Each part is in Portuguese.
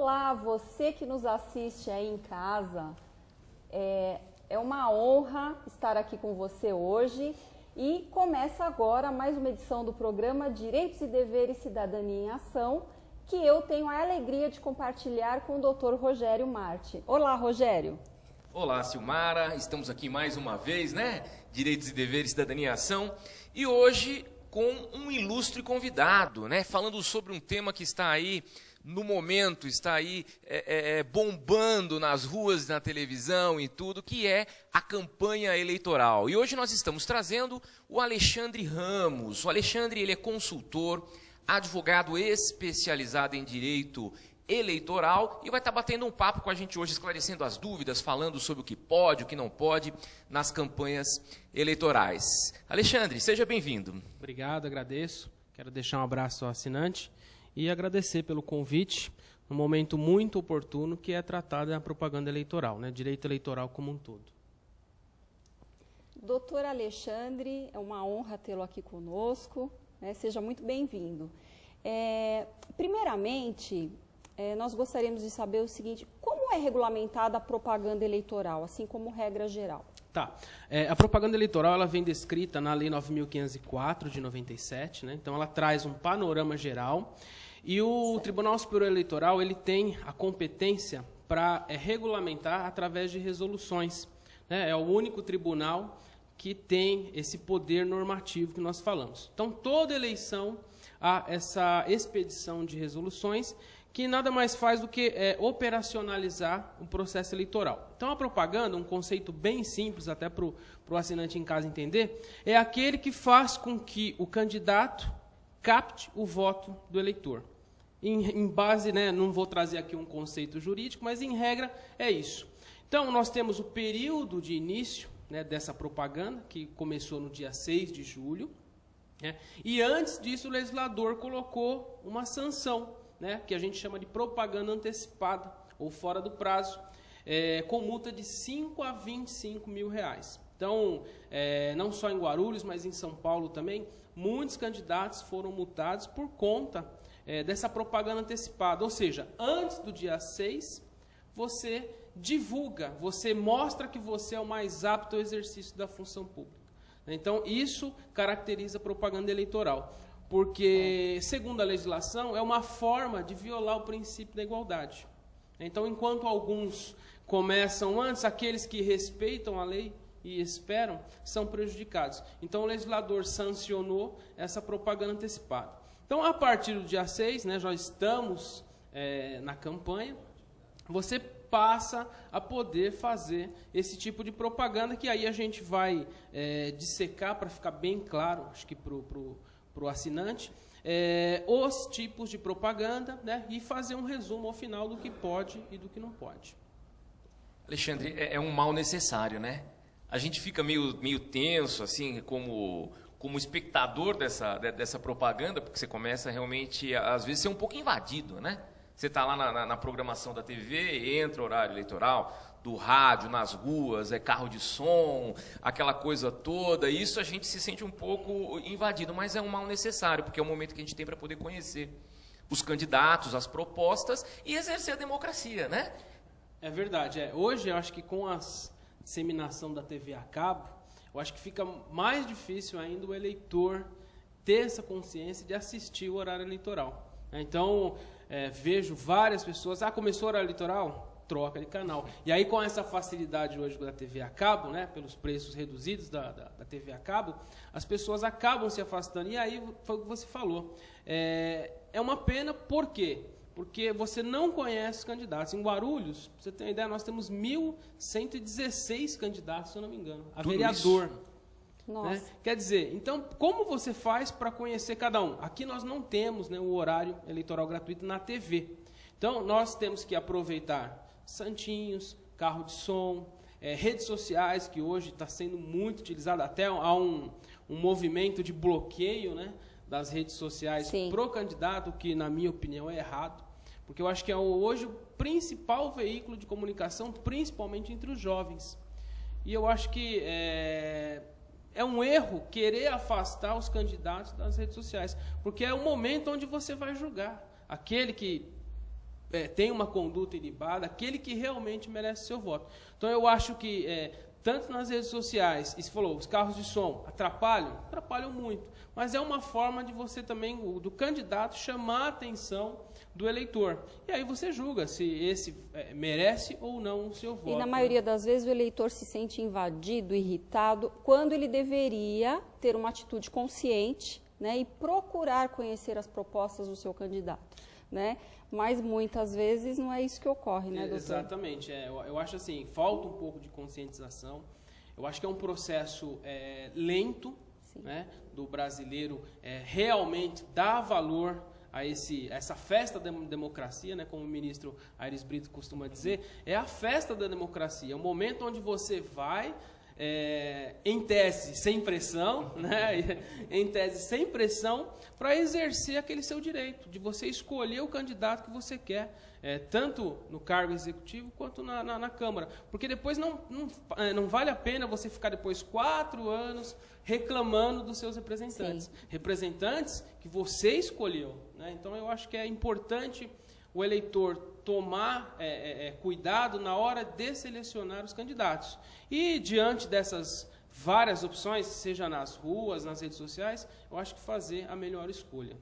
Olá, você que nos assiste aí em casa. É uma honra estar aqui com você hoje e começa agora mais uma edição do programa Direitos e Deveres Cidadania em Ação, que eu tenho a alegria de compartilhar com o Dr. Rogério Marti. Olá, Rogério. Olá, Silmara. Estamos aqui mais uma vez, né? Direitos e Deveres Cidadania em Ação. E hoje com um ilustre convidado, né? Falando sobre um tema que está aí no momento, está aí bombando nas ruas, na televisão e tudo, que é a campanha eleitoral. E hoje nós estamos trazendo o Alexandre Ramos. O Alexandre, ele é consultor, advogado especializado em direito eleitoral e vai estar batendo um papo com a gente hoje, esclarecendo as dúvidas, falando sobre o que pode, o que não pode nas campanhas eleitorais. Alexandre, seja bem-vindo. Obrigado, agradeço. Quero deixar um abraço ao assinante e agradecer pelo convite, num momento muito oportuno, que é tratada a propaganda eleitoral, né? Direito eleitoral como um todo. Doutor Alexandre, é uma honra tê-lo aqui conosco, né? Seja muito bem-vindo. Primeiramente, nós gostaríamos de saber o seguinte: como é regulamentada a propaganda eleitoral, assim como regra geral? Tá. A propaganda eleitoral ela vem descrita na Lei 9.504 de 97, né? Então ela traz um panorama geral e o Tribunal Superior Eleitoral ele tem a competência para regulamentar através de resoluções, né? É o único tribunal que tem esse poder normativo que nós falamos. Então toda eleição há essa expedição de resoluções que nada mais faz do que operacionalizar o processo eleitoral. Então, a propaganda, um conceito bem simples, até para o assinante em casa entender, é aquele que faz com que o candidato capte o voto do eleitor. Em base, né, não vou trazer aqui um conceito jurídico, mas em regra é isso. Então, nós temos o período de início, né, dessa propaganda, que começou no dia 6 de julho, né, e antes disso o legislador colocou uma sanção, né, que a gente chama de propaganda antecipada ou fora do prazo, com multa de 5 a 25 mil reais. Então, não só em Guarulhos, mas em São Paulo também, muitos candidatos foram multados por conta dessa propaganda antecipada. Ou seja, antes do dia 6, você divulga, você mostra que você é o mais apto ao exercício da função pública. Então, isso caracteriza a propaganda eleitoral. Porque, segundo a legislação, é uma forma de violar o princípio da igualdade. Então, enquanto alguns começam antes, aqueles que respeitam a lei e esperam, são prejudicados. Então, o legislador sancionou essa propaganda antecipada. Então, a partir do dia 6, né, já estamos na campanha, você passa a poder fazer esse tipo de propaganda, que aí a gente vai dissecar para ficar bem claro, acho que para o assinante, os tipos de propaganda, né, e fazer um resumo ao final do que pode e do que não pode. Alexandre, é um mal necessário, né? A gente fica meio tenso, assim, como espectador dessa propaganda, porque você começa realmente, às vezes, a ser um pouco invadido, né? Você está lá na programação da TV, entra o horário eleitoral, do rádio, nas ruas, carro de som, aquela coisa toda, isso a gente se sente um pouco invadido, mas é um mal necessário, porque é o momento que a gente tem para poder conhecer os candidatos, as propostas e exercer a democracia, né? É verdade. Hoje, eu acho que com a disseminação da TV a cabo, eu acho que fica mais difícil ainda o eleitor ter essa consciência de assistir o horário eleitoral. Então, vejo várias pessoas, começou o horário eleitoral? Troca de canal. E aí, com essa facilidade hoje da TV a cabo, né, pelos preços reduzidos da TV a cabo, as pessoas acabam se afastando. E aí, foi o que você falou. É uma pena, por quê? Porque você não conhece os candidatos. Em Guarulhos, pra você ter uma ideia, nós temos 1.116 candidatos, se eu não me engano, a vereador. Nossa. Né? Quer dizer, então, como você faz para conhecer cada um? Aqui nós não temos, né, o horário eleitoral gratuito na TV. Então, nós temos que aproveitar santinhos, carro de som, redes sociais, que hoje está sendo muito utilizado, até há um movimento de bloqueio, né, das redes sociais para o candidato, que na minha opinião é errado, porque eu acho que é hoje o principal veículo de comunicação, principalmente entre os jovens. E eu acho que é um erro querer afastar os candidatos das redes sociais, porque é o momento onde você vai julgar. Aquele que tem uma conduta ilibada, aquele que realmente merece seu voto. Então, eu acho que, tanto nas redes sociais, e você falou, os carros de som atrapalham muito, mas é uma forma de você também, do candidato, chamar a atenção do eleitor. E aí você julga se esse merece ou não o seu voto. E na maioria das vezes o eleitor se sente invadido, irritado, quando ele deveria ter uma atitude consciente, né, e procurar conhecer as propostas do seu candidato, né? Mas muitas vezes não é isso que ocorre, né, doutor? Exatamente. Eu acho assim, falta um pouco de conscientização. Eu acho que é um processo lento, né, do brasileiro realmente dar valor a essa festa da democracia, né, como o ministro Aires Brito costuma dizer, é a festa da democracia, é o momento onde você vai, em tese sem pressão, né, em tese sem pressão, para exercer aquele seu direito, de você escolher o candidato que você quer, tanto no cargo executivo quanto na Câmara, porque depois não vale a pena você ficar depois 4 anos reclamando dos seus representantes. Sim. Representantes que você escolheu, né? Então, eu acho que é importante o eleitor tomar cuidado na hora de selecionar os candidatos. E, diante dessas várias opções, seja nas ruas, nas redes sociais, eu acho que fazer a melhor escolha.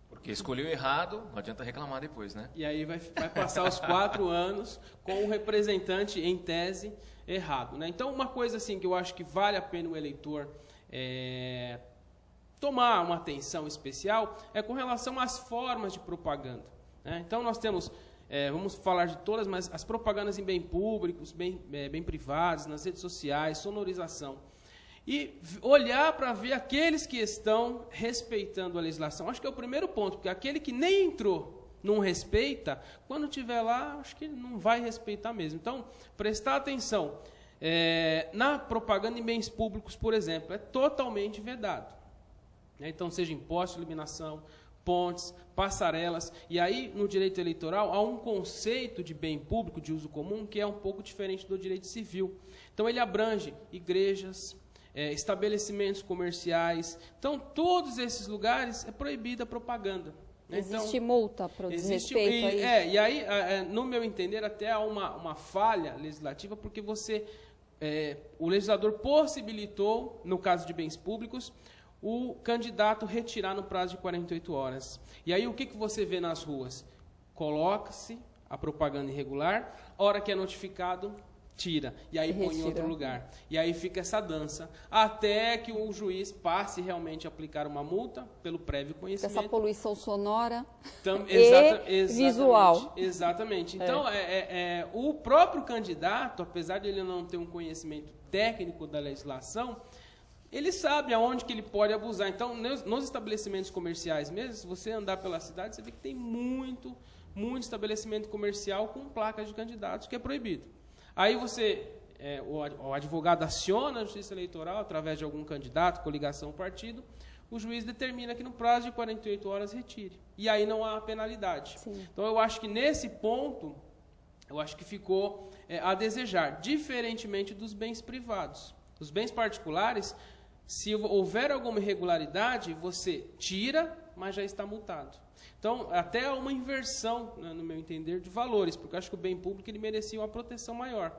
Porque escolheu errado, não adianta reclamar depois, né? E aí vai passar os 4 anos com o representante, em tese, errado, né? Então, uma coisa assim que eu acho que vale a pena o eleitor tomar uma atenção especial é com relação às formas de propaganda, né? Então, nós temos, vamos falar de todas, mas as propagandas em bem públicos, bem privados, nas redes sociais, sonorização. E olhar para ver aqueles que estão respeitando a legislação. Acho que é o primeiro ponto, porque aquele que nem entrou, não respeita, quando estiver lá, acho que não vai respeitar mesmo. Então, prestar atenção. Na propaganda em bens públicos, por exemplo, é totalmente vedado. Então, seja imposto, iluminação, pontes, passarelas. E aí, no direito eleitoral, há um conceito de bem público, de uso comum, que é um pouco diferente do direito civil. Então, ele abrange igrejas, estabelecimentos comerciais. Então, todos esses lugares é proibida a propaganda. Existe multa para o desrespeito a isso? E aí, no meu entender, até há uma falha legislativa, porque o legislador possibilitou, no caso de bens públicos, o candidato retirar no prazo de 48 horas. E aí, o que você vê nas ruas? Coloca-se a propaganda irregular, hora que é notificado, tira, e aí põe em outro lugar. E aí fica essa dança, até que o juiz passe realmente a aplicar uma multa pelo prévio conhecimento. Essa poluição sonora e visual. Exatamente. Então, o próprio candidato, apesar de ele não ter um conhecimento técnico da legislação, ele sabe aonde que ele pode abusar. Então, nos estabelecimentos comerciais mesmo, se você andar pela cidade, você vê que tem muito estabelecimento comercial com placas de candidatos, que é proibido. Aí o advogado aciona a Justiça Eleitoral através de algum candidato, coligação, partido, o juiz determina que no prazo de 48 horas retire. E aí não há penalidade. Sim. Então, eu acho que nesse ponto, eu acho que ficou a desejar, diferentemente dos bens privados. Os bens particulares, se houver alguma irregularidade, você tira, mas já está multado. Então, até há uma inversão, né, no meu entender, de valores, porque eu acho que o bem público ele merecia uma proteção maior.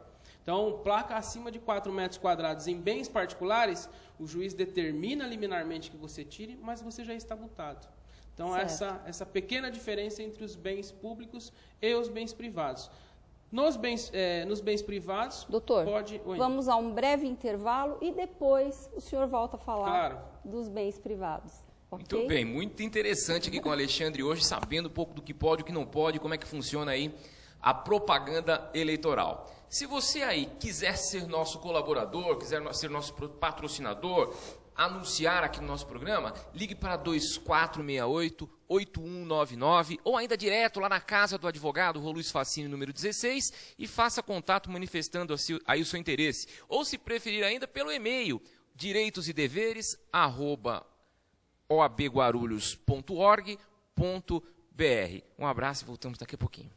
Então, placa acima de 4 metros quadrados em bens particulares, o juiz determina liminarmente que você tire, mas você já está multado. Então, essa pequena diferença entre os bens públicos e os bens privados. Nos bens privados, doutor, vamos a um breve intervalo e depois o senhor volta a falar dos bens privados. Okay? Muito bem, muito interessante aqui com o Alexandre hoje, sabendo um pouco do que pode, o que não pode, como é que funciona aí a propaganda eleitoral. Se você aí quiser ser nosso colaborador, quiser ser nosso patrocinador, anunciar aqui no nosso programa, ligue para 2468-8199 ou ainda direto lá na casa do advogado Rô Luiz Facini, número 16, e faça contato manifestando aí o seu interesse. Ou, se preferir ainda, pelo e-mail direitosedeveres@oabguarulhos.org.br. Um abraço e voltamos daqui a pouquinho.